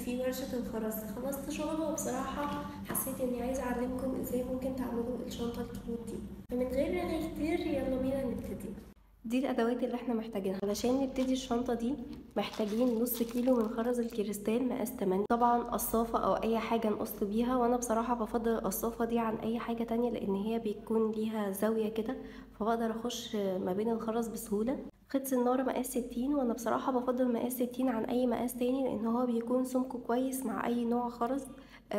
في ورشة الخرز. خلصت شغل وبصراحة حسيت اني عايزة اعلمكم ازاي ممكن تعملوا الشنطة الكيوت دي. فمن غير رغي كتير يلا بينا نبتدي. دي الادوات اللي احنا محتاجينها علشان نبتدي الشنطة دي. محتاجين نص كيلو من خرز الكريستال مقاس 8، طبعا قصافة او اي حاجة نقص بيها، وانا بصراحة بفضل القصافة دي عن اي حاجة تانية لان هي بيكون ليها زاوية كده فبقدر اخش ما بين الخرز بسهولة. خيط سنارة مقاس 60، وانا بصراحة بفضل مقاس 60 عن اي مقاس تاني لان هو بيكون سمكه كويس مع اي نوع خرز،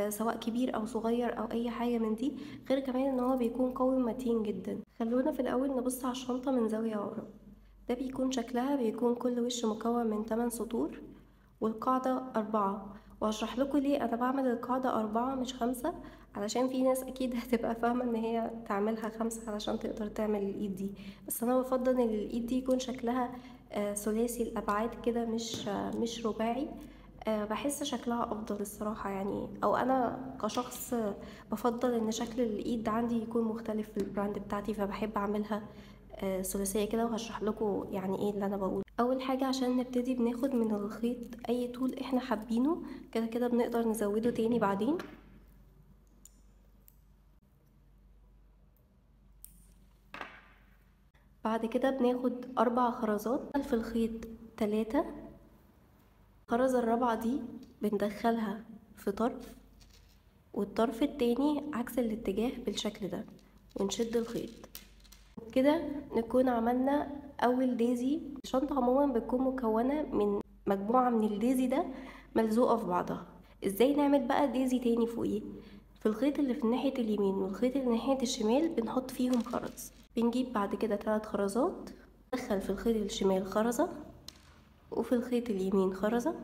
سواء كبير او صغير او اي حاجة من دي. غير كمان ان هو بيكون قوي ومتين جدا. خلونا في الاول نبص على الشنطة من زاوية ورا. ده بيكون شكلها، بيكون كل وش مكون من 8 سطور والقاعدة 4. وهشرح لكم ليه انا بعمل القاعدة 4 مش 5، علشان في ناس اكيد هتبقى فاهمة ان هي تعملها 5 علشان تقدر تعمل الايد دي. بس انا بفضل ان الايد دي يكون شكلها ثلاثي الابعاد كده، مش رباعي. بحس شكلها افضل الصراحة يعني، او انا كشخص بفضل ان شكل الايد عندي يكون مختلف في البراند بتاعتي، فبحب اعملها ثلاثية كده. وهشرح لكم يعني ايه اللي انا بقوله. اول حاجة عشان نبتدي بناخد من الخيط اي طول احنا حابينه، كده كده بنقدر نزوده تاني بعدين. بعد كده بناخد 4 خرزات في الخيط 3. الخرزة الرابعة دي بندخلها في طرف، والطرف التاني عكس الاتجاه بالشكل ده، ونشد الخيط كده. نكون عملنا اول ديزي. الشنطة عموما بتكون مكونة من مجموعة من الديزي ده ملزوقة في بعضها. ازاي نعمل بقى ديزي تاني فوقيه؟ في الخيط اللي في ناحية اليمين والخيط اللي ناحية الشمال بنحط فيهم خرز. بنجيب بعد كده 3 خرزات، ندخل في الخيط الشمال خرزة، وفي الخيط اليمين خرزة،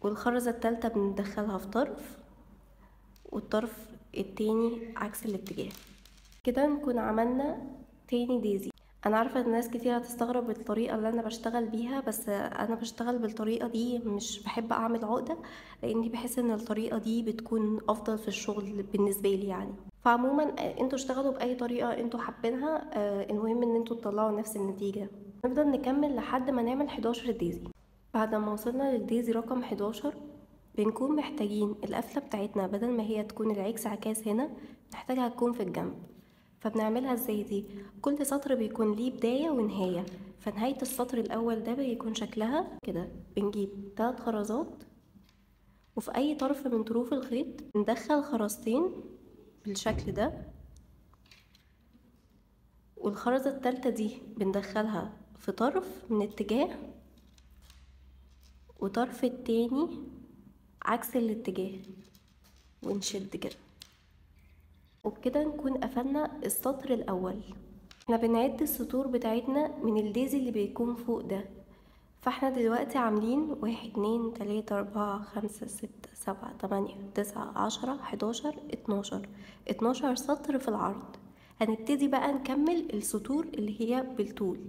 والخرزة التالتة بندخلها في طرف، والطرف التاني عكس الاتجاه. كده نكون عملنا تاني ديزي. انا عارفه ان ناس كتير هتستغرب الطريقه اللي انا بشتغل بيها، بس انا بشتغل بالطريقه دي، مش بحب اعمل عقده لاني بحس ان الطريقه دي بتكون افضل في الشغل بالنسبه لي يعني. فعموما انتوا اشتغلوا باي طريقه انتوا حابينها، المهم ان انتوا تطلعوا نفس النتيجه. نفضل نكمل لحد ما نعمل 11 ديزي. بعد ما وصلنا للديزي رقم 11 بنكون محتاجين القفله بتاعتنا، بدل ما هي تكون العكس عكاس هنا نحتاجها تكون في الجنب. فبنعملها ازاي دي؟ كل سطر بيكون ليه بداية ونهاية، فنهاية السطر الأول ده بيكون شكلها كده. بنجيب 3 خرزات، وفي أي طرف من طروف الخيط ندخل خرزتين بالشكل ده، والخرزة التالتة دي بندخلها في طرف من اتجاه، وطرف التاني عكس الاتجاه، ونشد كده. وبكده نكون قفلنا السطر الأول. احنا بنعد السطور بتاعتنا من الديزي اللي بيكون فوق ده. فاحنا دلوقتي عاملين 1 2 3 4 5 6 7 8 9 10 11 12 سطر في العرض. هنبتدي بقى نكمل السطور اللي هي بالطول.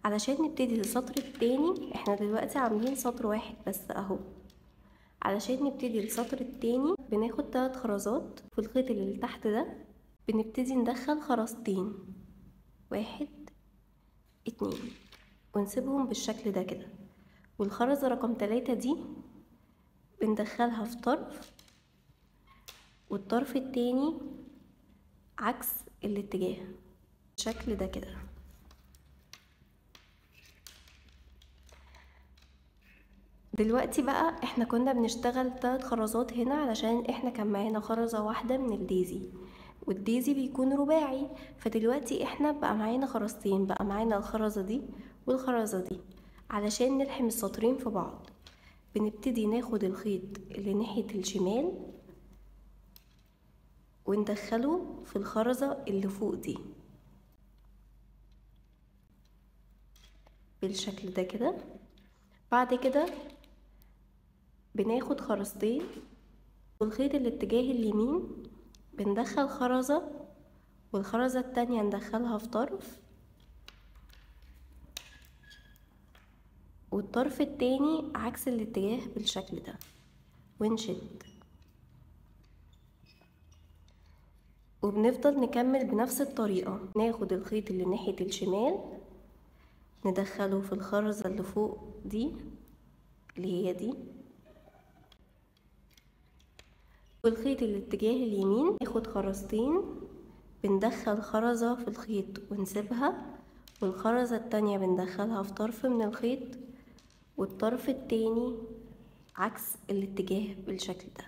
علشان نبتدي السطر التاني، احنا دلوقتي عاملين سطر واحد بس اهو. علشان نبتدي السطر التاني بناخد 3 خرزات في الخيط اللي تحت ده، بنبتدي ندخل خرزتين 1 2 ونسيبهم بالشكل ده كده. والخرزة رقم 3 دي بندخلها في طرف، والطرف التاني عكس الاتجاه بالشكل ده كده. دلوقتي بقى احنا كنا بنشتغل 3 خرزات هنا علشان احنا كان معانا خرزة واحدة من الديزي، والديزي بيكون رباعي. فدلوقتي احنا بقى معانا خرزتين، بقى معانا الخرزة دي والخرزة دي. علشان نلحم السطرين في بعض بنبتدي ناخد الخيط اللي ناحية الشمال وندخله في الخرزة اللي فوق دي بالشكل ده كده. بعد كده بناخد خرزتين والخيط الاتجاه اليمين بندخل خرزة، والخرزة التانية ندخلها في طرف، والطرف التاني عكس الاتجاه بالشكل ده، ونشد. وبنفضل نكمل بنفس الطريقة. ناخد الخيط اللي ناحية الشمال ندخله في الخرزة اللي فوق دي اللي هي دي، والخيط الاتجاه اليمين ناخد خرزتين، بندخل خرزة في الخيط ونسيبها، والخرزة التانية بندخلها في طرف من الخيط، والطرف التاني عكس الاتجاه بالشكل ده.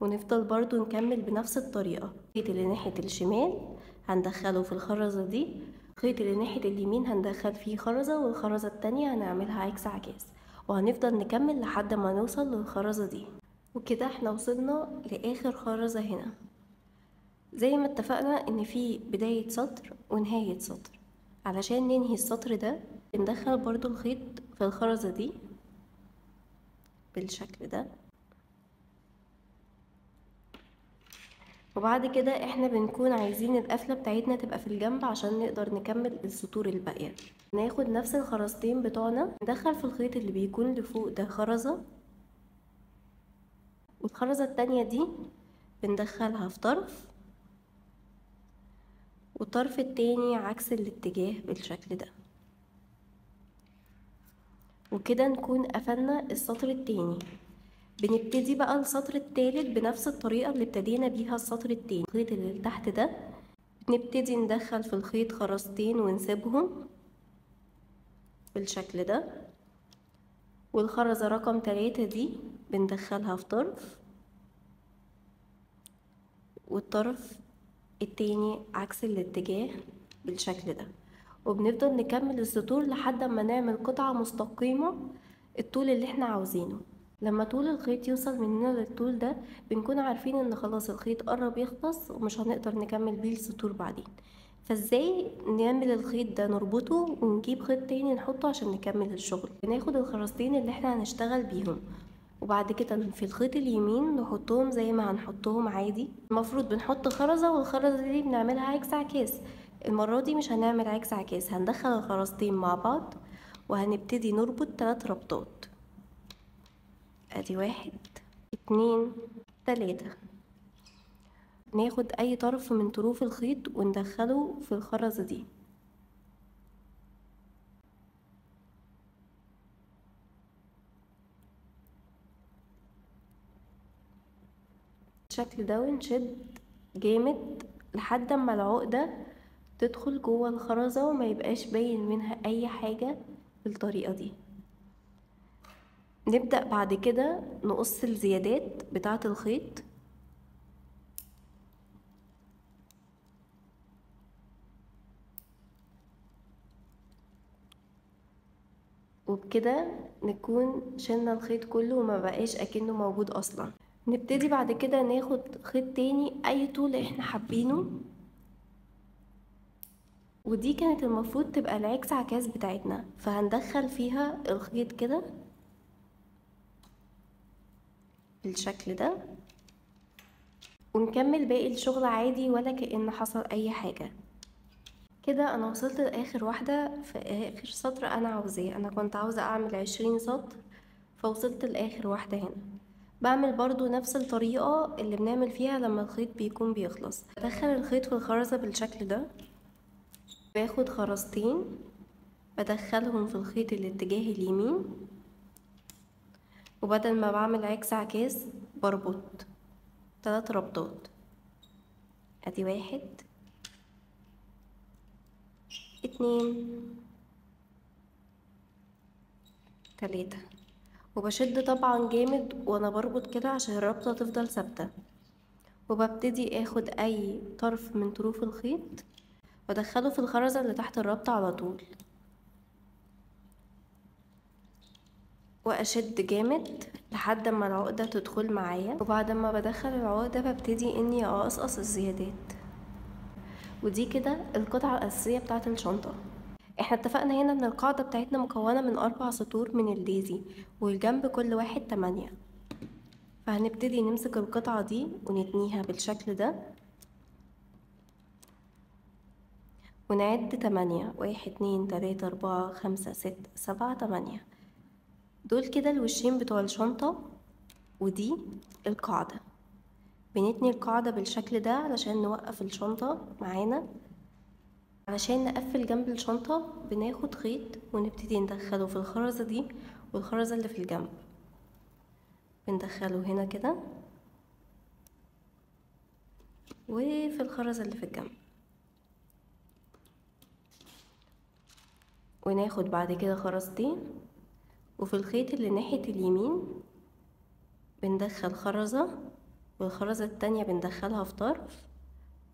ونفضل برضو نكمل بنفس الطريقة. الخيط اللي ناحية الشمال هندخله في الخرزة دي، الخيط اللي ناحية اليمين هندخل فيه خرزة، والخرزة التانية هنعملها عكس عكاس، وهنفضل نكمل لحد ما نوصل للخرزة دي. وكده احنا وصلنا لآخر خرزة هنا. زي ما اتفقنا ان في بداية سطر ونهاية سطر، علشان ننهي السطر ده بندخل برضو الخيط في الخرزة دي بالشكل ده. وبعد كده احنا بنكون عايزين القفلة بتاعتنا تبقى في الجنب عشان نقدر نكمل السطور الباقية. ناخد نفس الخرزتين بتوعنا، ندخل في الخيط اللي بيكون لفوق ده خرزة، والخرزة التانية دي بندخلها في طرف، والطرف التاني عكس الاتجاه بالشكل ده. وكده نكون قفلنا السطر التاني. بنبتدي بقى السطر التالت بنفس الطريقة اللي ابتدينا بيها السطر التاني. الخيط اللي تحت ده بنبتدي ندخل في الخيط خرزتين ونسيبهم بالشكل ده، والخرزة رقم 3 دي بندخلها في طرف، والطرف التاني عكس الاتجاه بالشكل ده. وبنفضل نكمل السطور لحد ما نعمل قطعة مستقيمة الطول اللي احنا عاوزينه. لما طول الخيط يوصل مننا للطول ده بنكون عارفين ان خلاص الخيط قرب يخلص ومش هنقدر نكمل بيه السطور بعدين. فازاي نعمل الخيط ده؟ نربطه ونجيب خيط تاني نحطه عشان نكمل الشغل. بناخد الخرزتين اللي احنا هنشتغل بيهم، وبعد كده في الخيط اليمين نحطهم زي ما هنحطهم عادي. المفروض بنحط خرزة، والخرزة دي بنعملها عكس عكاس. المرة دي مش هنعمل عكس عكاس، هندخل الخرزتين مع بعض وهنبتدي نربط 3 ربطات. ادي 1 2 3. ناخد اي طرف من طروف الخيط وندخله في الخرزة دي بالشكل ده، ونشد جامد لحد ما العقدة تدخل جوه الخرزة وما يبقاش باين منها اي حاجة بالطريقة دي. نبدأ بعد كده نقص الزيادات بتاعة الخيط، وبكده نكون شلنا الخيط كله وما بقاش اكنه موجود اصلا. نبتدي بعد كده ناخد خيط تاني اي طول احنا حابينه، ودي كانت المفروض تبقى العكس عكاس بتاعتنا، فهندخل فيها الخيط كده بالشكل ده، ونكمل باقي الشغل عادي ولا كأن حصل اي حاجة. كده انا وصلت لاخر واحدة في اخر سطر انا عاوزاه. انا كنت عاوزة اعمل 20 سطر فوصلت لاخر واحدة هنا. بعمل برضو نفس الطريقة اللي بنعمل فيها لما الخيط بيكون بيخلص. بدخل الخيط في الخرزة بالشكل ده، باخد خرزتين بدخلهم في الخيط الاتجاه اليمين، وبدل ما بعمل عكس عكاس بربط 3 ربطات. ادي 1 2 3. وبشد طبعا جامد وانا بربط كده عشان الربطة تفضل ثابتة. وببتدي اخد اي طرف من طروف الخيط وادخله في الخرزة اللي تحت الربطة على طول، واشد جامد لحد ما العقدة تدخل معايا. وبعد ما بدخل العقدة ببتدي اني اقصقص الزيادات. ودي كده القطعة الاساسية بتاعة الشنطة. احنا اتفقنا هنا ان القاعدة بتاعتنا مكونة من 4 سطور من الليزي، والجنب كل واحد 8. فهنبتدي نمسك القطعة دي ونتنيها بالشكل ده ونعد 8. 1 2 3 4 5 6 7 8. دول كده الوشين بتوع الشنطة، ودي القاعدة. بنتني القاعدة بالشكل ده علشان نوقف الشنطة معانا. علشان نقفل جنب الشنطة بناخد خيط ونبتدي ندخله في الخرزة دي والخرزة اللي في الجنب، بندخله هنا كده وفي الخرزة اللي في الجنب، وناخد بعد كده خرزتين، وفي الخيط اللي ناحية اليمين بندخل خرزة، والخرزة التانية بندخلها في طرف،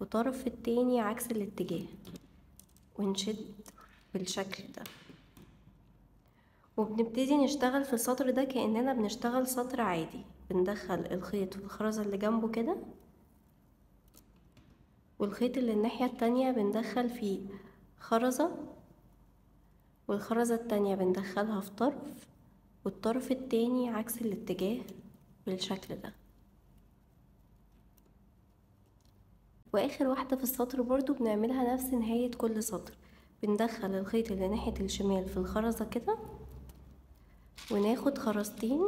وطرف التاني عكس الاتجاه، ونشد بالشكل ده. وبنبتدي نشتغل في السطر ده كأننا بنشتغل سطر عادي. بندخل الخيط في الخرزة اللي جنبه كده، والخيط اللي الناحية التانية بندخل فيه خرزة، والخرزة التانية بندخلها في طرف، والطرف التاني عكس الاتجاه بالشكل ده. واخر واحدة في السطر برضو بنعملها نفس نهاية كل سطر. بندخل الخيط اللي ناحية الشمال في الخرزة كده، وناخد خرزتين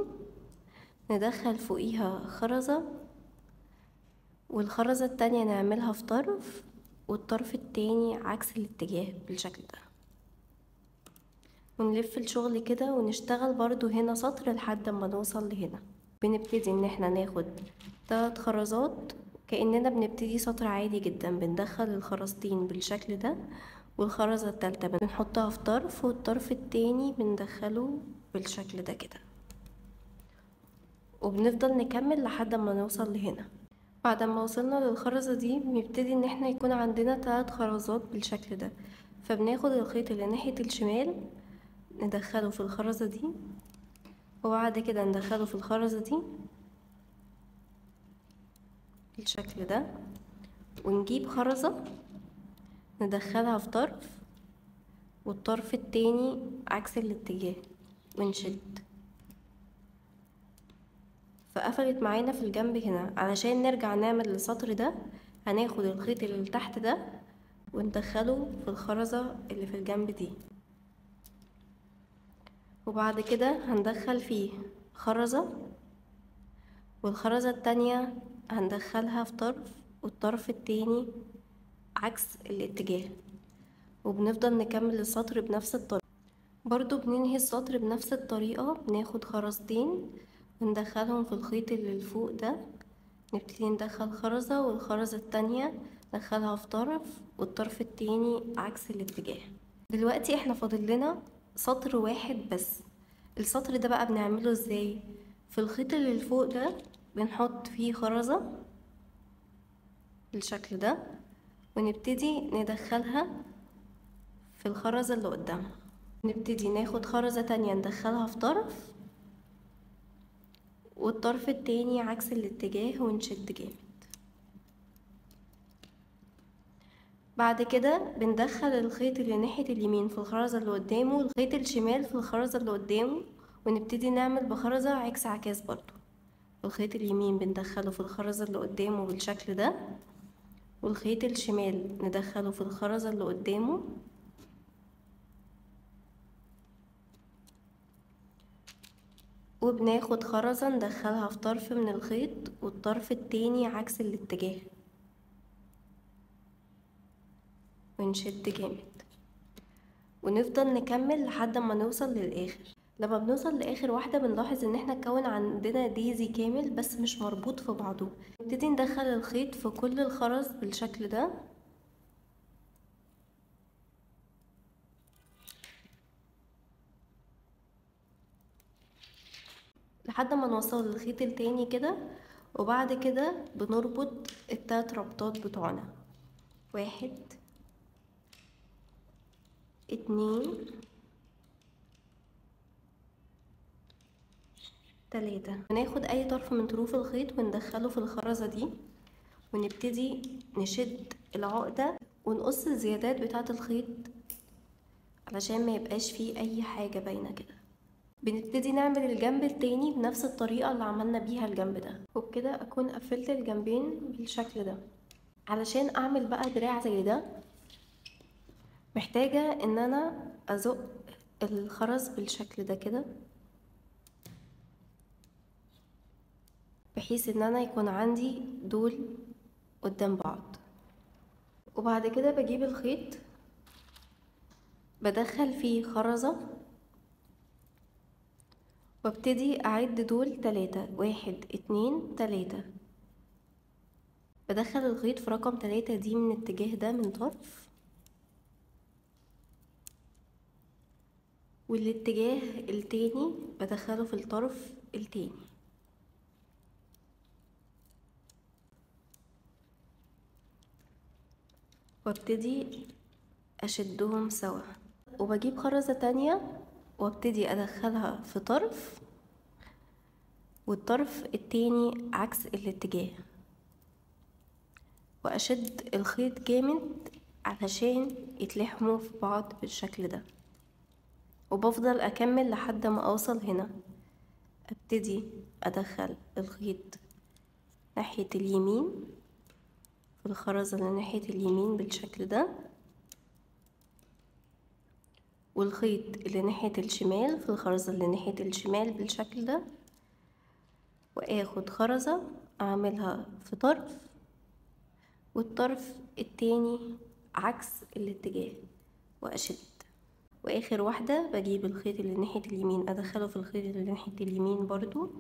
ندخل فوقيها خرزة، والخرزة التانية نعملها في طرف، والطرف التاني عكس الاتجاه بالشكل ده، ونلف الشغل كده ونشتغل برضو هنا سطر لحد ما نوصل لهنا. بنبتدي ان احنا ناخد 3 خرزات كأننا بنبتدي سطر عادي جدا. بندخل الخرزتين بالشكل ده، والخرزة التالتة بنحطها في طرف، والطرف التاني بندخله بالشكل ده كده، وبنفضل نكمل لحد ما نوصل لهنا. بعد ما وصلنا للخرزة دي بنبتدي ان احنا يكون عندنا 3 خرزات بالشكل ده. فبناخد الخيط اللي ناحية الشمال ندخله في الخرزة دي، وبعد كده ندخله في الخرزة دي بالشكل ده، ونجيب خرزة ندخلها في طرف، والطرف التاني عكس الاتجاه، ونشد. فقفلت معانا في الجنب هنا. علشان نرجع نعمل السطر ده هناخد الخيط اللي تحت ده وندخله في الخرزة اللي في الجنب دي، وبعد كده هندخل فيه خرزة، والخرزة التانية هندخلها في طرف، والطرف التاني عكس الاتجاه، وبنفضل نكمل السطر بنفس الطريقة. برضو بننهي السطر بنفس الطريقة. بناخد خرزتين وندخلهم في الخيط اللي فوق ده، نبتدي ندخل خرزة، والخرزة التانية ندخلها في طرف، والطرف التاني عكس الاتجاه. دلوقتي احنا فاضل لنا سطر واحد بس. السطر ده بقى بنعمله ازاي؟ في الخيط اللي فوق ده بنحط فيه خرزة بالشكل ده، ونبتدي ندخلها في الخرزة اللي قدامها. نبتدي ناخد خرزة تانية ندخلها في طرف، والطرف التاني عكس الاتجاه، ونشد جامد. بعد كده بندخل الخيط اللي ناحية اليمين في الخرزة اللي قدامه، والخيط الشمال في الخرزة اللي قدامه، ونبتدي نعمل بخرزة عكس عكاز برضو. الخيط اليمين بندخله في الخرزة اللي قدامه بالشكل ده، والخيط الشمال ندخله في الخرزة اللي قدامه، وبناخد خرزة ندخلها في طرف من الخيط، والطرف التاني عكس الاتجاه، ونشد جامد، ونفضل نكمل لحد ما نوصل للآخر. لما بنوصل لآخر واحدة بنلاحظ ان احنا اتكون عندنا ديزي كامل بس مش مربوط في بعضه. نبتدي ندخل الخيط في كل الخرز بالشكل ده، لحد ما نوصل للخيط التاني كده. وبعد كده بنربط ال3 ربطات بتوعنا، 1 2 3. بناخد اي طرف من طروف الخيط وندخله في الخرزة دي، ونبتدي نشد العقدة ونقص الزيادات بتاعة الخيط علشان ما يبقاش فيه اي حاجة باينة كده. بنبتدي نعمل الجنب التاني بنفس الطريقة اللي عملنا بيها الجنب ده، وبكده اكون قفلت الجنبين بالشكل ده. علشان اعمل بقى دراع زي ده محتاجة ان انا ازق الخرز بالشكل ده كده، بحيث ان انا يكون عندي دول قدام بعض. وبعد كده بجيب الخيط بدخل فيه خرزة، وابتدي اعد دول 3، 1 2 3. بدخل الخيط في رقم 3 دي من الاتجاه ده من طرف، والاتجاه التاني بدخله في الطرف التاني، وابتدي اشدهم سوا، وبجيب خرزة تانية وابتدي ادخلها في طرف والطرف التاني عكس الاتجاه، واشد الخيط جامد علشان يتلحموا في بعض بالشكل ده، وبفضل اكمل لحد ما اوصل هنا. ابتدي ادخل الخيط ناحية اليمين في الخرزة اللي ناحية اليمين بالشكل ده، والخيط اللي ناحية الشمال في الخرزة اللي ناحية الشمال بالشكل ده، واخد خرزة اعملها في طرف والطرف التاني عكس الاتجاه واشد، واخر واحدة بجيب الخيط اللي ناحية اليمين ادخله في الخيط اللي ناحية اليمين برضو،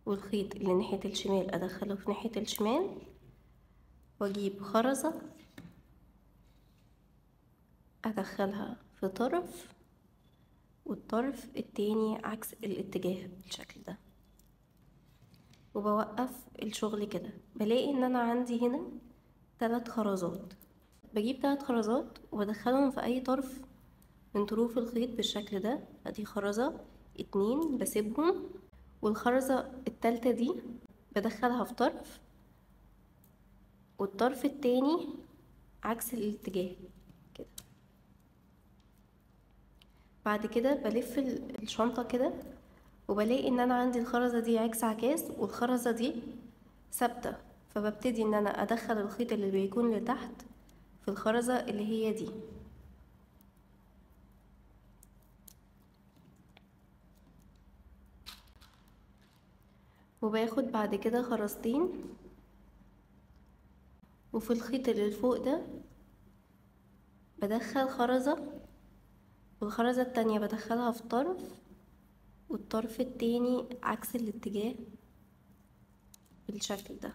والخيط اللي ناحية الشمال ادخله في ناحية الشمال، واجيب خرزة ادخلها في طرف والطرف التاني عكس الاتجاه بالشكل ده، وبوقف الشغل كده. بلاقي ان انا عندي هنا 3 خرزات، بجيب 3 خرزات وبدخلهم في اي طرف من طروف الخيط بالشكل ده. ادي خرزة 2 بسيبهم، والخرزة التالتة دي بدخلها في طرف والطرف التاني عكس الاتجاه كده. بعد كده بلف الشنطة كده وبلاقي ان انا عندي الخرزة دي عكس عكاس والخرزة دي ثابتة، فببتدي ان انا ادخل الخيط اللي بيكون لتحت في الخرزة اللي هي دي، وباخد بعد كده خرزتين، وفي الخيط اللي فوق ده بدخل خرزة، والخرزة التانية بدخلها في طرف والطرف التاني عكس الاتجاه بالشكل ده،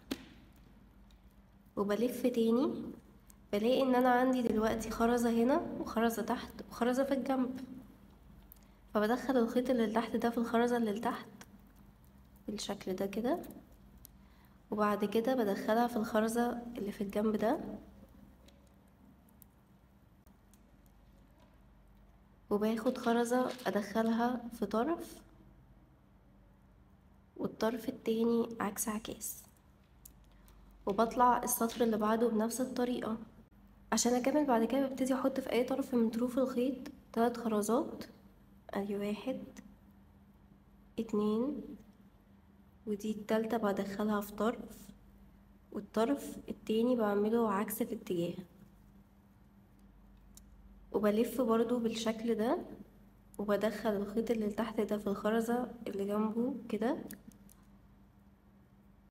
وبلف تاني. بلاقي ان انا عندي دلوقتي خرزة هنا وخرزة تحت وخرزة في الجنب، فبدخل الخيط اللي تحت ده في الخرزة اللي تحت بالشكل ده كده، وبعد كده بدخلها في الخرزة اللي في الجنب ده، وباخد خرزة ادخلها في طرف والطرف التاني عكس عكاس، وبطلع السطر اللي بعده بنفس الطريقة. عشان اكمل بعد كده ببتدي احط في اي طرف من طروف الخيط 3 خرزات. ادي 1 2، ودي التالتة بدخلها في طرف والطرف التاني بعمله عكس الاتجاه، وبلف برضو بالشكل ده، وبدخل الخيط اللي تحت ده في الخرزة اللي جنبه كده.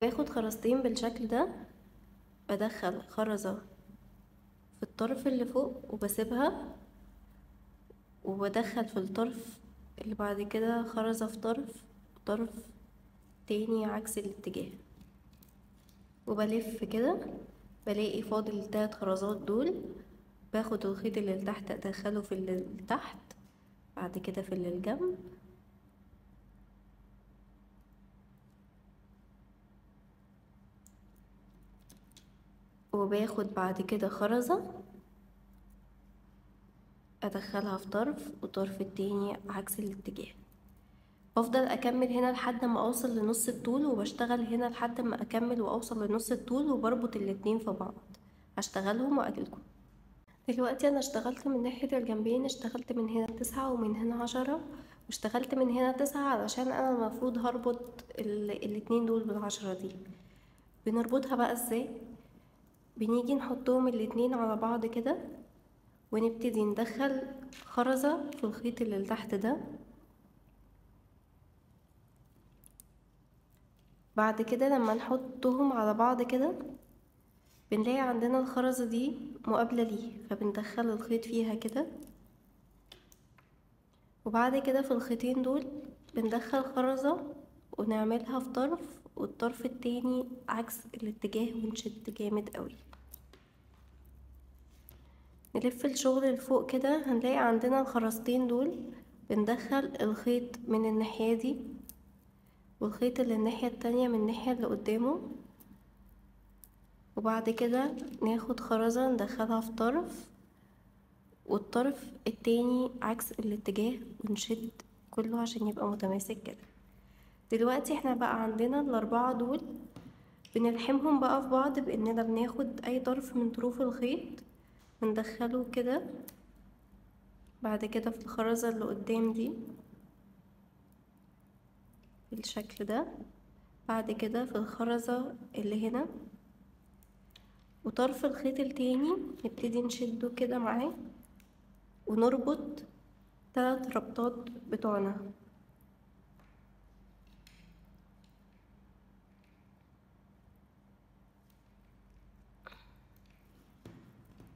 باخد خرزتين بالشكل ده، بدخل خرزة في الطرف اللي فوق وبسيبها، وبدخل في الطرف اللي بعد كده خرزة في طرف تاني عكس الاتجاه، وبلف كده. بلاقي فاضل 3 خرزات دول، باخد الخيط اللي تحت ادخله في اللي تحت، بعد كده في اللي الجنب، وباخد بعد كده خرزة ادخلها في طرف والطرف التاني عكس الاتجاه. بفضل اكمل هنا لحد ما اوصل لنص الطول، وبشتغل هنا لحد ما اكمل واوصل لنص الطول، وبربط الاتنين في بعض. هشتغلهم واجيلكم. دلوقتي انا اشتغلت من ناحية الجنبين، اشتغلت من هنا 9 ومن هنا 10، واشتغلت من هنا 9 علشان انا المفروض هربط الاتنين دول بالعشرة دي. بنربطها بقى ازاي؟ بنيجي نحطهم الاتنين على بعض كده، ونبتدي ندخل خرزة في الخيط اللي تحت ده. بعد كده لما نحطهم على بعض كده بنلاقي عندنا الخرزة دي مقابلة ليه، فبندخل الخيط فيها كده، وبعد كده في الخيطين دول بندخل خرزة ونعملها في طرف والطرف التاني عكس الاتجاه ونشد جامد قوي. نلف الشغل لفوق كده هنلاقي عندنا الخرزتين دول بندخل الخيط من الناحية دي والخيط اللي الناحية التانية من الناحية اللي قدامه، وبعد كده ناخد خرزة ندخلها في طرف والطرف التاني عكس الاتجاه ونشد كله عشان يبقى متماسك كده. دلوقتي احنا بقى عندنا الأربعة دول بنلحمهم بقى في بعض باننا بناخد اي طرف من طروف الخيط وندخله كده، بعد كده في الخرزة اللي قدام دي بالشكل ده، بعد كده في الخرزة اللي هنا، وطرف الخيط التاني نبتدي نشده كده معاه ونربط 3 ربطات بتوعنا.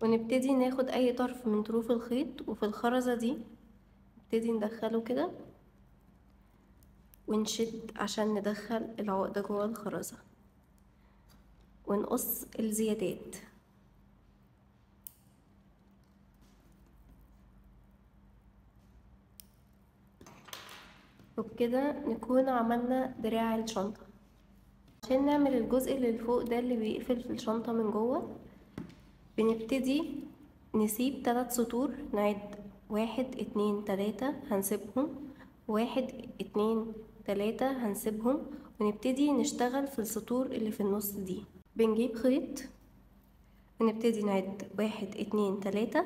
ونبتدي ناخد اي طرف من طروف الخيط وفي الخرزة دي نبتدي ندخله كده ونشد عشان ندخل العقدة جوه الخرزة ونقص الزيادات. وبكده نكون عملنا دراع الشنطة. عشان نعمل الجزء اللي فوق ده اللي بيقفل في الشنطة من جوه بنبتدي نسيب 3 سطور، نعد 1 2 3 هنسيبهم، 1 2 3 هنسيبهم، ونبتدي نشتغل في السطور اللي في النص دي. بنجيب خيط ونبتدي نعد 1 2 3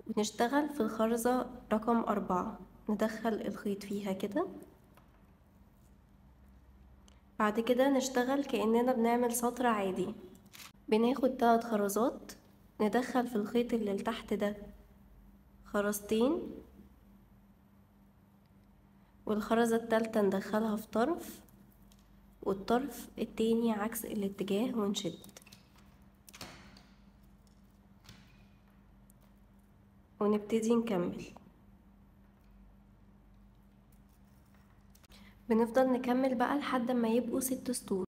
ونشتغل في الخرزة رقم 4، ندخل الخيط فيها كده، بعد كده نشتغل كأننا بنعمل سطر عادي. بناخد 3 خرزات ندخل في الخيط اللي لتحت ده خرزتين، والخرزة التالتة ندخلها في طرف والطرف التاني عكس الاتجاه ونشد، ونبتدي نكمل. بنفضل نكمل بقى لحد ما يبقوا 6 سطور،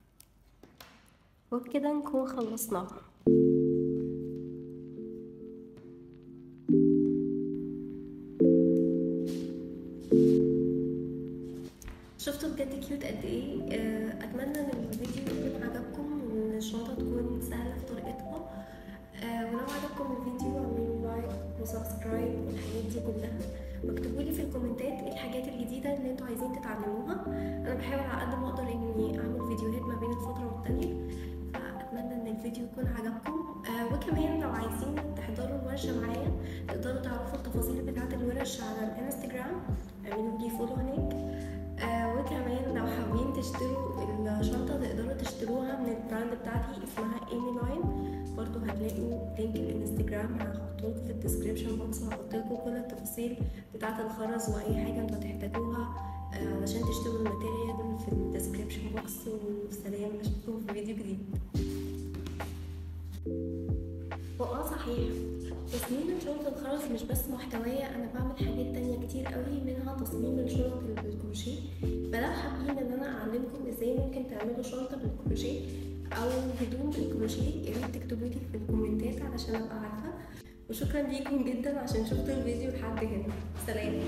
وبكده نكون خلصناها. شفتوا بجد كيوت قد ايه؟ اتمنى ان الفيديو يكون عجبكم وان الشنطه تكون سهله في طريقتها. ولو عجبكم الفيديو اعملوا لايك وسبسكرايب والحاجات دي كلها، واكتبوا لي في الكومنتات ايه الحاجات الجديده اللي انتوا عايزين تتعلموها. انا بحاول على قد ما اقدر اني اعمل فيديوهات ما بين الفتره والتانيه، فاتمنى ان الفيديو يكون عجبكم. وكمان لو عايزين تحضروا الورشه معايا تقدروا تعرفوا التفاصيل بتاعه الورش على الانستجرام، اعملوا لي فولو هناك. وكمان لو حابين تشتروا الشنطة تقدروا تشتروها من البراند بتاعتي اسمها ايمي لاين، برضو هتلاقوا لينك الانستجرام هحطهولكوا في الديسكريبشن بوكس، وهحطلكوا كل التفاصيل بتاعة الخرز واي حاجة انتوا هتحتاجوها علشان تشتروا الماتيريال في الديسكريبشن بوكس. وسلام، اشوفكم في فيديو جديد. صحيح، تصميم شنطة الخرز مش بس محتوية، انا بعمل حاجات تانية كتير قوي، منها تصميم الشنط بالكروشيه. فلو حابين ان انا اعلمكم ازاي ممكن تعملوا شنطة بالكروشيه او هدوم بالكروشيه، ياريت تكتبولي في الكومنتات علشان ابقى عارفة. وشكرا ليكم جدا عشان شفتوا الفيديو لحد هنا. سلام.